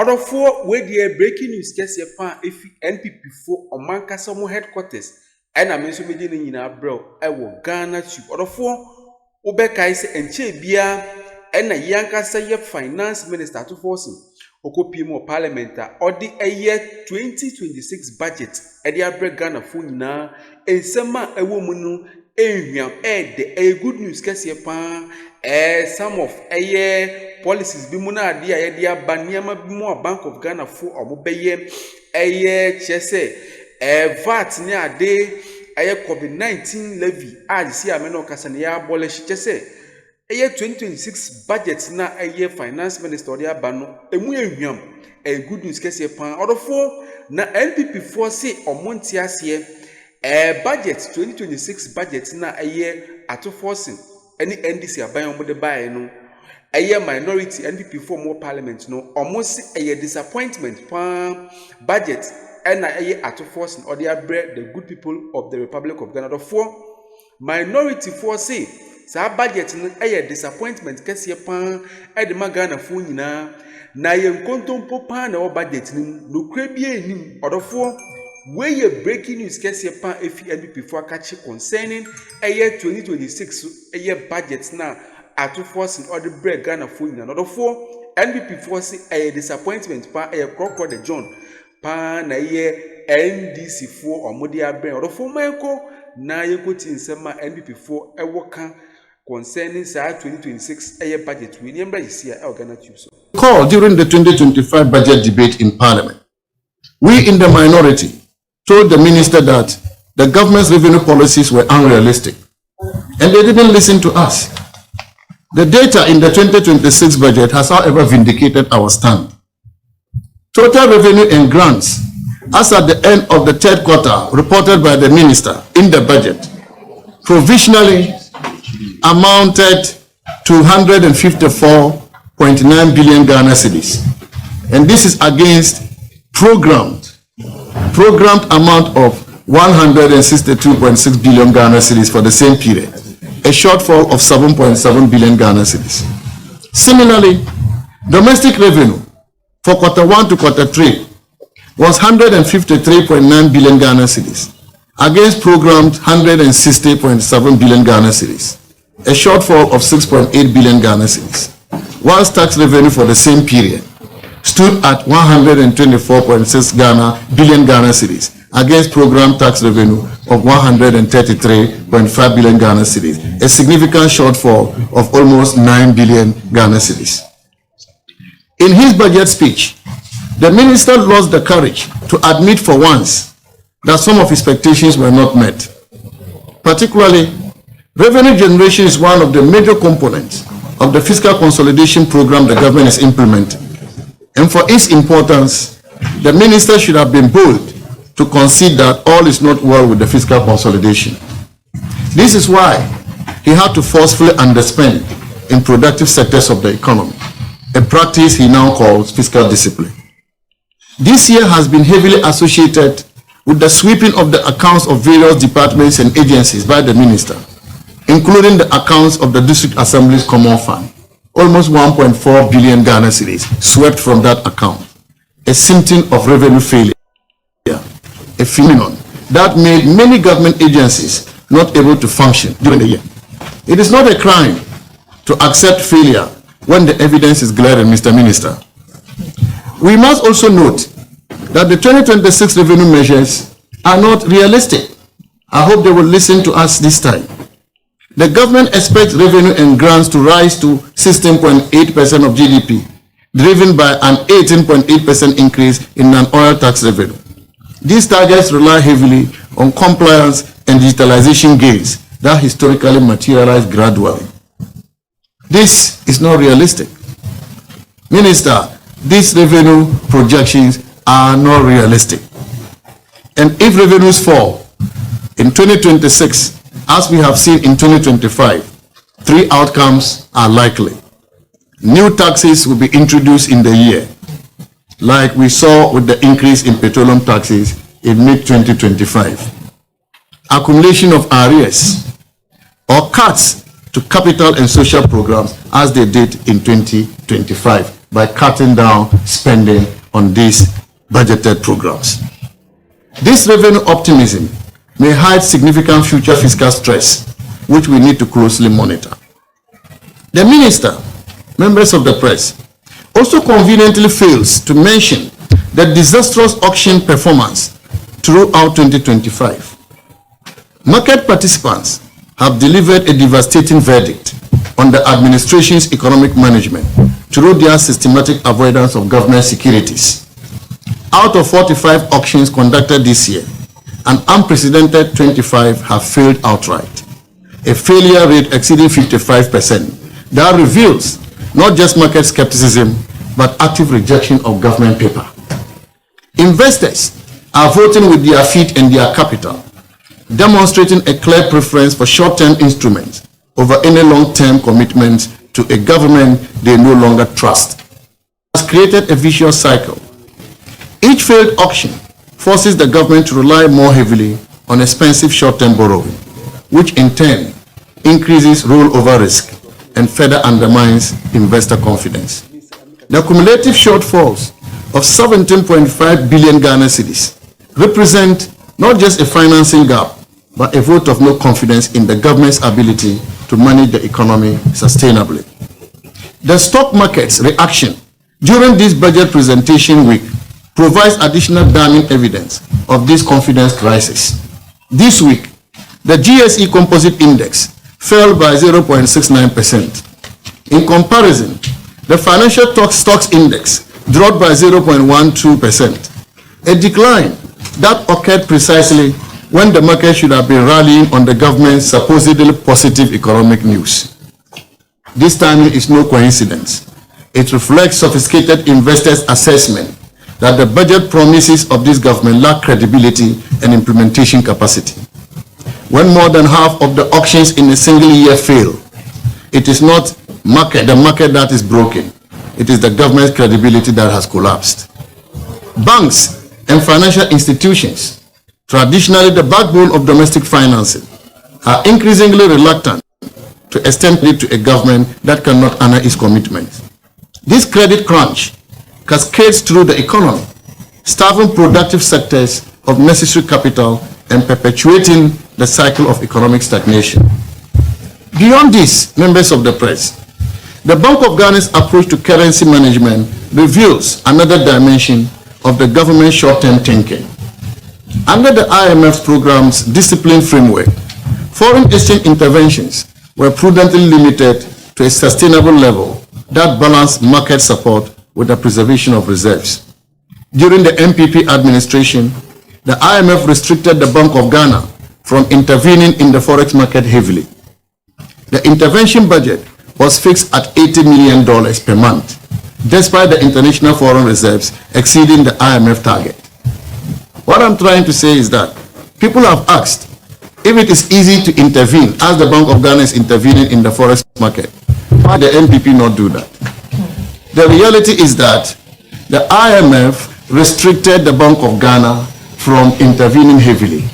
Order 4, where the breaking news gets your pan if NPP 4 or Mankasomo headquarters. And I mentioned me in our bro, I will Ghanatube. Order 4, Obeka is and Chebia, and a Yanka say finance minister to force him. Okopimo parliamenta or the year 2026 budget. Edia break Ghana Funa, and Sama a woman, a good news gets your pan. Some of policies bimuna dia baniama bimo Bank of Ghana for omobeye chese VAT ni ade COVID-19 levy si ameno kasane ya abolish chese 2026 budget na finance minister dia bano emu ehwiam good news kese pan odofo na NPP for say omonti ase budget 2026 budget na ato forcing any NDC abayon mo de bae no minority NPP for more parliament no almost disappointment pan budget and ato forcing or they bread the good people of the Republic of Ghana for minority for say sa budget no disappointment kese pan the Ghana for nyina na ye nkontompo pan na budget no kra bia enim odofo where you breaking news kese pan NPP for catch concerning 2026 budget now to forcing or the bread Ghana for another 4 NPP for say disappointment pa crocodile the John pa na NDC for or modia brain or 4 Michael na ye go tin sema NPP for work concerning 2026 budget we remember is here Ghanatube call during the 2025 budget debate in Parliament. We in the minority told the minister that the government's revenue policies were unrealistic and they didn't listen to us. The data in the 2026 budget has, however, vindicated our stand. Total revenue and grants, as at the end of the third quarter, reported by the minister in the budget, provisionally amounted to 154.9 billion Ghana cedis. And this is against programmed amount of 162.6 billion Ghana cedis for the same period, a shortfall of 7.7 billion Ghana cedis. Similarly, domestic revenue for quarter 1 to quarter 3 was 153.9 billion Ghana cedis against programmed 160.7 billion Ghana cedis, a shortfall of 6.8 billion Ghana cedis, whilst tax revenue for the same period stood at 124.6 billion Ghana cedis against program tax revenue of 133.5 billion Ghana cedis, a significant shortfall of almost 9 billion Ghana cedis. In his budget speech, the minister lost the courage to admit for once that some of his expectations were not met. Particularly, revenue generation is one of the major components of the fiscal consolidation program the government is implementing. And for its importance, the minister should have been bold to concede that all is not well with the fiscal consolidation. This is why he had to forcefully underspend in productive sectors of the economy, a practice he now calls fiscal discipline. This year has been heavily associated with the sweeping of the accounts of various departments and agencies by the minister, including the accounts of the District Assembly's Common Fund. Almost 1.4 billion Ghana cedis swept from that account, a symptom of revenue failure, a phenomenon that made many government agencies not able to function during the year. It is not a crime to accept failure when the evidence is glaring, Mr. Minister. We must also note that the 2026 revenue measures are not realistic. I hope they will listen to us this time. The government expects revenue and grants to rise to 16.8% of GDP, driven by an 18.8% increase in non-oil tax revenue. These targets rely heavily on compliance and digitalization gains that historically materialize gradually. This is not realistic. Minister, these revenue projections are not realistic. And if revenues fall in 2026, as we have seen in 2025, 3 outcomes are likely. New taxes will be introduced in the year, like we saw with the increase in petroleum taxes in mid-2025. Accumulation of arrears or cuts to capital and social programs as they did in 2025. by cutting down spending on these budgeted programs. This revenue optimism may hide significant future fiscal stress, which we need to closely monitor. The minister, members of the press, also conveniently fails to mention the disastrous auction performance throughout 2025. Market participants have delivered a devastating verdict on the administration's economic management through their systematic avoidance of government securities. Out of 45 auctions conducted this year, an unprecedented 25 have failed outright, a failure rate exceeding 55%. That reveals not just market skepticism, but active rejection of government paper. Investors are voting with their feet and their capital, demonstrating a clear preference for short-term instruments over any long-term commitments to a government they no longer trust. It has created a vicious cycle. Each failed auction forces the government to rely more heavily on expensive short-term borrowing, which in turn increases rollover risk and further undermines investor confidence. The cumulative shortfalls of 17.5 billion Ghana cedis represent not just a financing gap, but a vote of no confidence in the government's ability to manage the economy sustainably. The stock market's reaction during this budget presentation week provides additional damning evidence of this confidence crisis. This week, the GSE Composite Index fell by 0.69%. In comparison, the Financial Stocks Index dropped by 0.12%, a decline that occurred precisely when the market should have been rallying on the government's supposedly positive economic news. This timing is no coincidence. It reflects sophisticated investors' assessment that the budget promises of this government lack credibility and implementation capacity. When more than half of the auctions in a single year fail, it is not the market that is broken. It is the government's credibility that has collapsed. Banks and financial institutions, traditionally the backbone of domestic financing, are increasingly reluctant to extend it to a government that cannot honor its commitments. This credit crunch cascades through the economy, starving productive sectors of necessary capital and perpetuating the cycle of economic stagnation. Beyond this, members of the press, the Bank of Ghana's approach to currency management reveals another dimension of the government's short-term thinking. Under the IMF's program's discipline framework, foreign exchange interventions were prudently limited to a sustainable level that balanced market support with the preservation of reserves. During the NPP administration, the IMF restricted the Bank of Ghana from intervening in the forex market heavily. The intervention budget was fixed at $80 million per month, despite the international foreign reserves exceeding the IMF target. What I'm trying to say is that people have asked if it is easy to intervene, as the Bank of Ghana is intervening in the forex market. Why the NPP not do that? The reality is that the IMF restricted the Bank of Ghana from intervening heavily.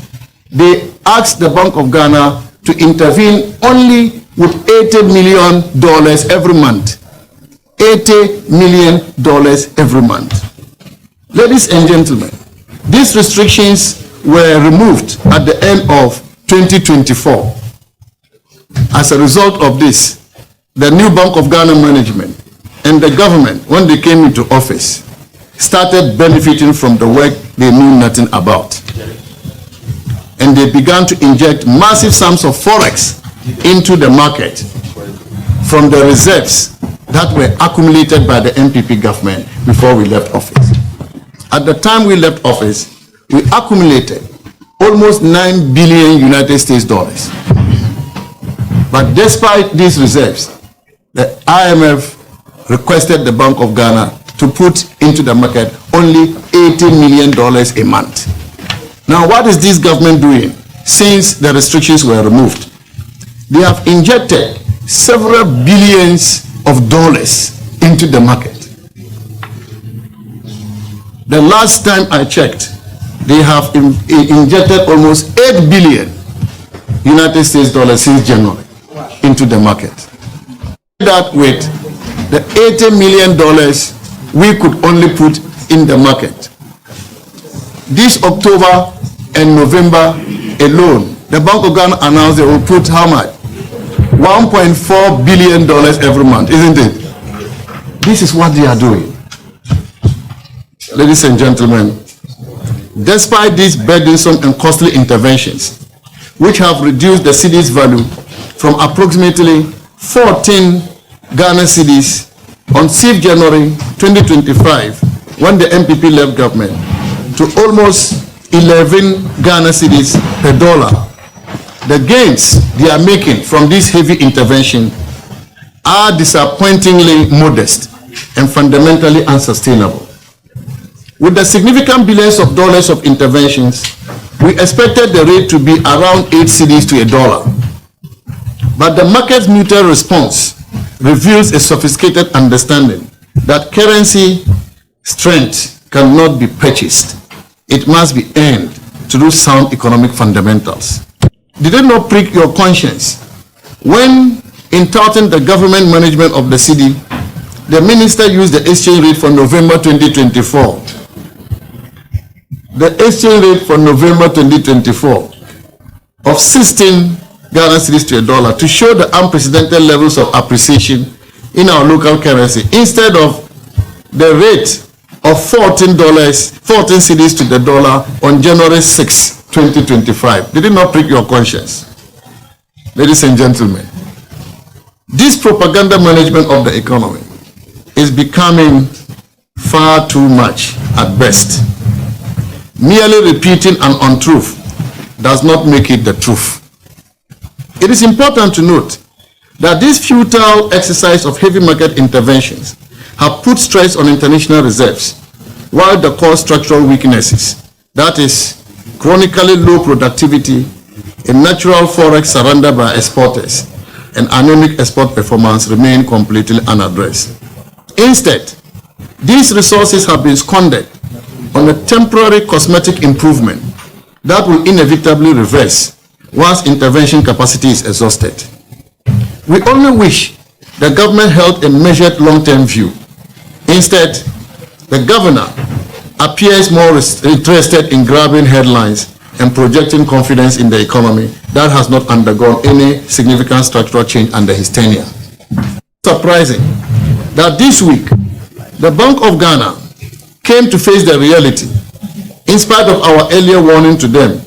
They asked the Bank of Ghana to intervene only with $80 million every month. $80 million every month. Ladies and gentlemen, these restrictions were removed at the end of 2024. As a result of this, the new Bank of Ghana management and the government, when they came into office, started benefiting from the work they knew nothing about. And they began to inject massive sums of forex into the market from the reserves that were accumulated by the NPP government before we left office. At the time we left office, we accumulated almost $9 billion United States dollars. But despite these reserves, the IMF requested the Bank of Ghana to put into the market only $80 million a month. Now, what is this government doing since the restrictions were removed? They have injected several billions of dollars into the market. The last time I checked, they have injected almost $8 billion United States dollars since January into the market. That with the $80 million we could only put in the market. This October and November alone, the Bank of Ghana announced they will put how much? $1.4 billion every month, isn't it? This is what they are doing. Ladies and gentlemen, despite these burdensome and costly interventions, which have reduced the cedi's value from approximately 14 Ghana cedis on 6th January 2025, when the NPP left government, to almost 11 Ghana cedis per dollar. The gains they are making from this heavy intervention are disappointingly modest and fundamentally unsustainable. With the significant billions of dollars of interventions, we expected the rate to be around 8 cedis to $1. But the market's mutual response reveals a sophisticated understanding that currency strength cannot be purchased. It must be earned through sound economic fundamentals. Did it not prick your conscience when, in touting the government management of the cedi, the minister used the exchange rate for November 2024? The exchange rate for November 2024 of 16 Ghana cedis to $1 to show the unprecedented levels of appreciation in our local currency, instead of the rate of $14 cedis to the dollar on January 6, 2025. Did it not prick your conscience? Ladies and gentlemen, this propaganda management of the economy is becoming far too much at best. Merely repeating an untruth does not make it the truth. It is important to note that this futile exercise of heavy market interventions have put stress on international reserves, while the core structural weaknesses, that is, chronically low productivity, a natural forex surrender by exporters, and anemic export performance remain completely unaddressed. Instead, these resources have been squandered on a temporary cosmetic improvement that will inevitably reverse once intervention capacity is exhausted. We only wish the government held a measured long-term view. Instead, the governor appears more interested in grabbing headlines and projecting confidence in the economy that has not undergone any significant structural change under his tenure. Surprising that this week, the Bank of Ghana came to face the reality, in spite of our earlier warning to them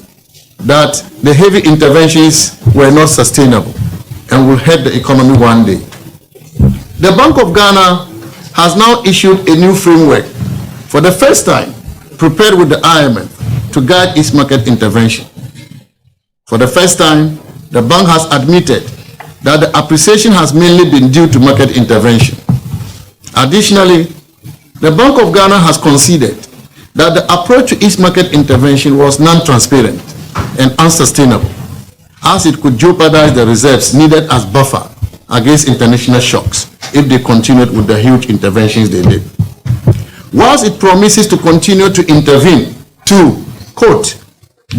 that the heavy interventions were not sustainable and will hurt the economy one day. The Bank of Ghana has now issued a new framework, for the first time prepared with the IMF to guide its market intervention. For the first time, the bank has admitted that the appreciation has mainly been due to market intervention. Additionally, the Bank of Ghana has conceded that the approach to its market intervention was non-transparent and unsustainable, as it could jeopardize the reserves needed as buffer against international shocks if they continued with the huge interventions they did. Whilst it promises to continue to intervene to, quote,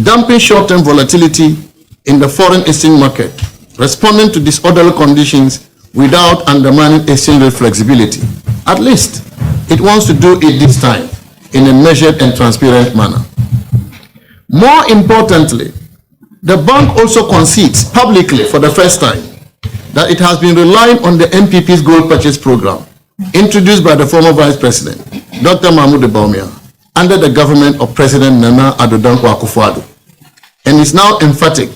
dampen short-term volatility in the foreign exchange market, responding to disorderly conditions without undermining exchange rate flexibility, at least it wants to do it this time in a measured and transparent manner. More importantly, the bank also concedes publicly for the first time that it has been relying on the NPP's gold purchase program, introduced by the former Vice President, Dr. Mahmoud Bawumia, under the government of President Nana Addo Dankwa Akufo-Addo, and is now emphatic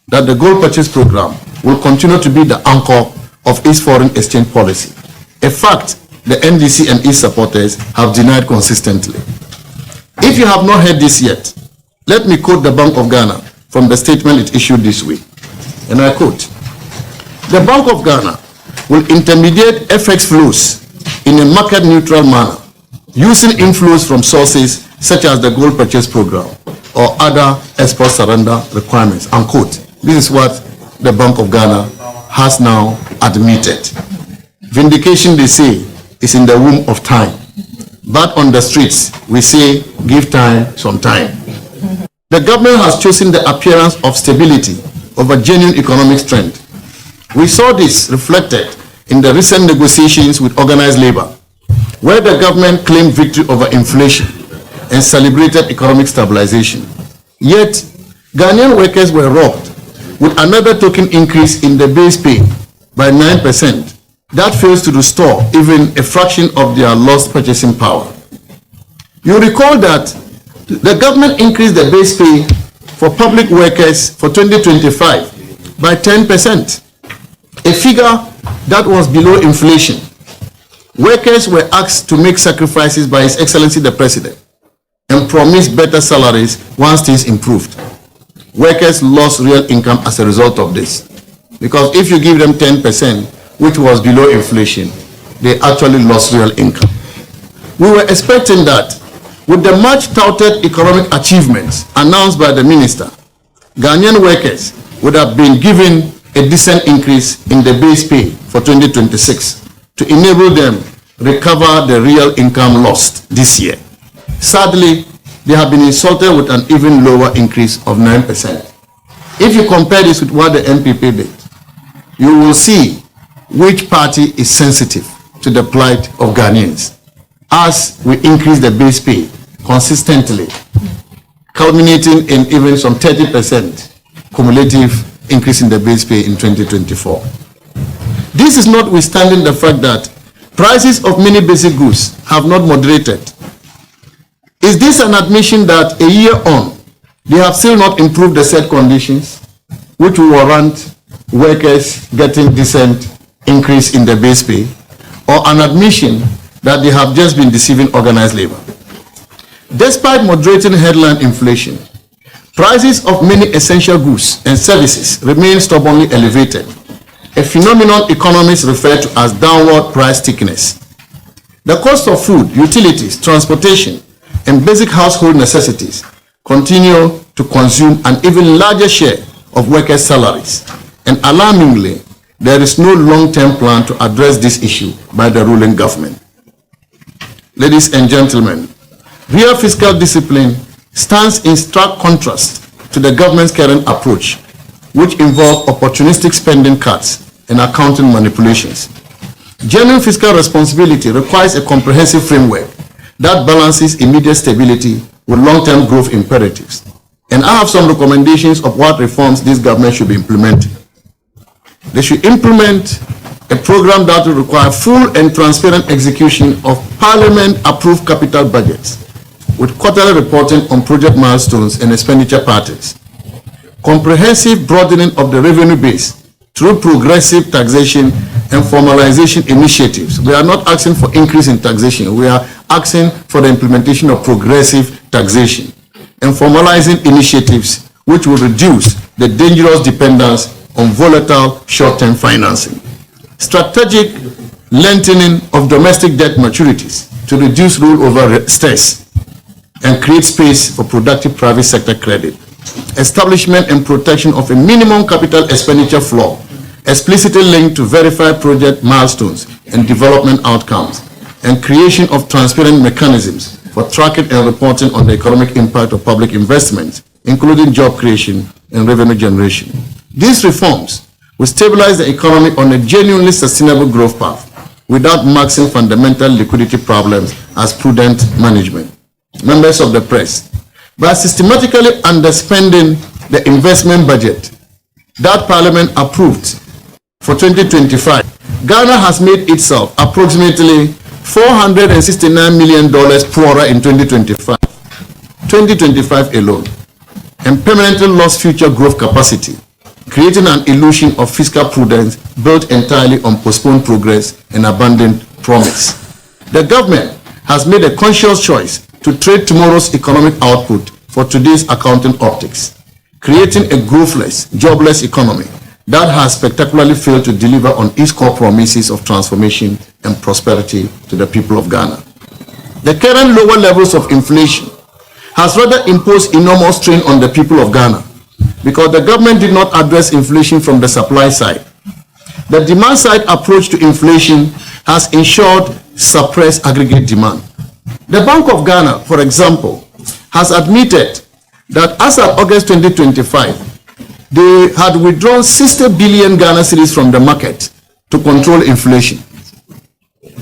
that the gold purchase program will continue to be the anchor of its foreign exchange policy, a fact the NDC and its supporters have denied consistently. If you have not heard this yet, let me quote the Bank of Ghana from the statement it issued this week, and I quote, "The Bank of Ghana will intermediate FX flows in a market-neutral manner, using inflows from sources such as the gold purchase program or other export surrender requirements," unquote. This is what the Bank of Ghana has now admitted. Vindication, they say, is in the womb of time. But on the streets, we say, give time some time. The government has chosen the appearance of stability over genuine economic strength. We saw this reflected in the recent negotiations with organized labor, where the government claimed victory over inflation and celebrated economic stabilization. Yet, Ghanaian workers were robbed with another token increase in the base pay by 9% that fails to restore even a fraction of their lost purchasing power. You recall that the government increased the base pay for public workers for 2025 by 10%, a figure that was below inflation. Workers were asked to make sacrifices by His Excellency the President and promised better salaries once things improved. Workers lost real income as a result of this, because if you give them 10%, which was below inflation, they actually lost real income. We were expecting that with the much touted economic achievements announced by the minister, Ghanaian workers would have been given a decent increase in the base pay for 2026 to enable them recover the real income lost this year. Sadly, they have been insulted with an even lower increase of 9%. If you compare this with what the NPP did, you will see which party is sensitive to the plight of Ghanaians, as we increase the base pay consistently, culminating in even some 30% cumulative increase in the base pay in 2024. This is notwithstanding the fact that prices of many basic goods have not moderated. Is this an admission that a year on, they have still not improved the said conditions, which will warrant workers getting decent increase in the base pay, or an admission that they have just been deceiving organized labor? Despite moderating headline inflation, prices of many essential goods and services remain stubbornly elevated, a phenomenon economists refer to as downward price thickness. The cost of food, utilities, transportation, and basic household necessities continue to consume an even larger share of workers' salaries, and alarmingly, there is no long-term plan to address this issue by the ruling government. Ladies and gentlemen, real fiscal discipline stands in stark contrast to the government's current approach, which involve opportunistic spending cuts and accounting manipulations. Genuine fiscal responsibility requires a comprehensive framework that balances immediate stability with long-term growth imperatives. And I have some recommendations of what reforms this government should be implementing. They should implement a program that will require full and transparent execution of Parliament-approved capital budgets, with quarterly reporting on project milestones and expenditure patterns. Comprehensive broadening of the revenue base through progressive taxation and formalization initiatives. We are not asking for increase in taxation. We are asking for the implementation of progressive taxation and formalizing initiatives which will reduce the dangerous dependence on volatile short-term financing. Strategic lengthening of domestic debt maturities to reduce rollover stress and create space for productive private sector credit. Establishment and protection of a minimum capital expenditure floor, explicitly linked to verified project milestones and development outcomes, and creation of transparent mechanisms for tracking and reporting on the economic impact of public investments, including job creation and revenue generation. These reforms will stabilize the economy on a genuinely sustainable growth path without maxing fundamental liquidity problems as prudent management. Members of the press, by systematically underspending the investment budget that Parliament approved for 2025, Ghana has made itself approximately $469 million poorer in 2025 alone, and permanently lost future growth capacity, creating an illusion of fiscal prudence built entirely on postponed progress and abandoned promise. The government has made a conscious choice to trade tomorrow's economic output for today's accounting optics, creating a growthless, jobless economy that has spectacularly failed to deliver on its core promises of transformation and prosperity to the people of Ghana. The current lower levels of inflation has rather imposed enormous strain on the people of Ghana, because the government did not address inflation from the supply side. The demand side approach to inflation has ensured suppressed aggregate demand. The Bank of Ghana, for example, has admitted that as of August 2025, they had withdrawn 60 billion Ghana cedis from the market to control inflation.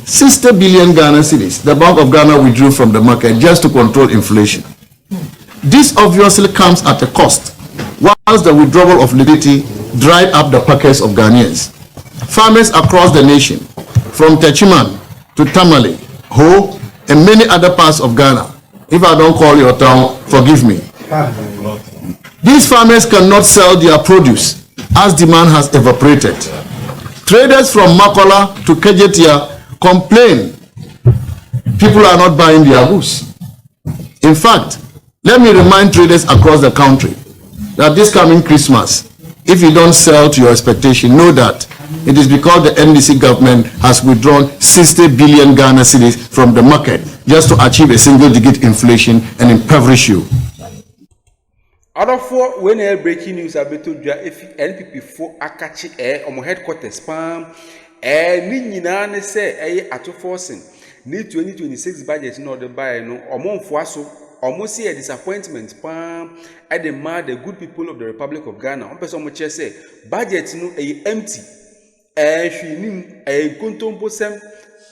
60 billion Ghana cedis, the Bank of Ghana withdrew from the market just to control inflation. This obviously comes at a cost, whilst the withdrawal of liquidity dried up the pockets of Ghanaians. Farmers across the nation, from Techiman to Tamale, Ho, and many other parts of Ghana. If I don't call your town, forgive me. These farmers cannot sell their produce as demand has evaporated. Traders from Makola to Kejetia complain people are not buying their goods. In fact, let me remind traders across the country that this coming Christmas, if you don't sell to your expectation, know that it is because the NDC government has withdrawn 60 billion Ghana cedis from the market just to achieve a single-digit inflation and impoverish you. Other four, when breaking news are better, if NPP for Akachi on headquarters, Pam, Nina say, at forcing, need 2026 budget, not the buy, no, or more for so, almost see a disappointment, Pam, I demand the good people of the Republic of Ghana. One person much say, budget no empty, she knew a contompo sem,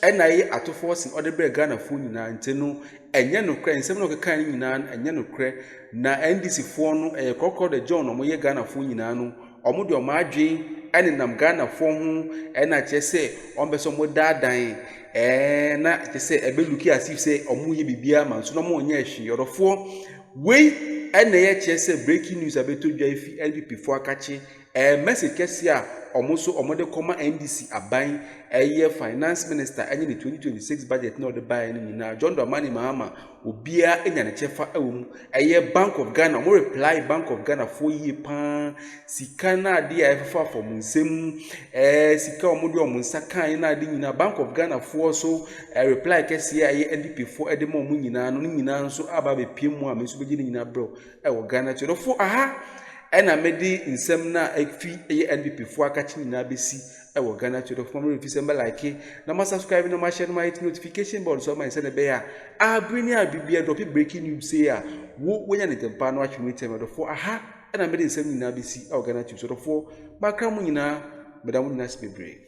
and I at forcing other bread Ghana food in Anteno, and Yano cray, and 7 of the kind in and Yano cray, na NDC phone, a cocker the John, or Moya Ghana food in Anu, or Mudio Margin, and in Nam Ghana phone, and I just say, on person would die dying, and I just say, a bit looky as if say, or Muya Bibia man, so no more yeshi, or 4 way, and the HS breaking news about to JF NPP for catching a message Kessia, almost so model comma NDC are buying a year finance minister and in the 2026 budget not the buying now. John Dramani Mahama will be a chefa a year Bank of Ghana, more reply Bank of Ghana 4 year pan, Sikana dear for Munsem, Sika Modio Munsaka in a Bank of Ghana 4 so a reply Kessia NDP for Edemo Munina, no Nina, so Ababe Pimo, Miss Beginning in a bro, Ghana to the 4 aha. And I made it in some na a fee NPP for catching in ABC. I will Ghana to the former December like it. Now, subscribe no share my notification board so my son a bear. I bring you a BB breaking news here. When you need a pan watch me tell me for aha. And I made it in 7 in ABC. I'll Ghana to sort of 4. But come in now, but I will not be brave.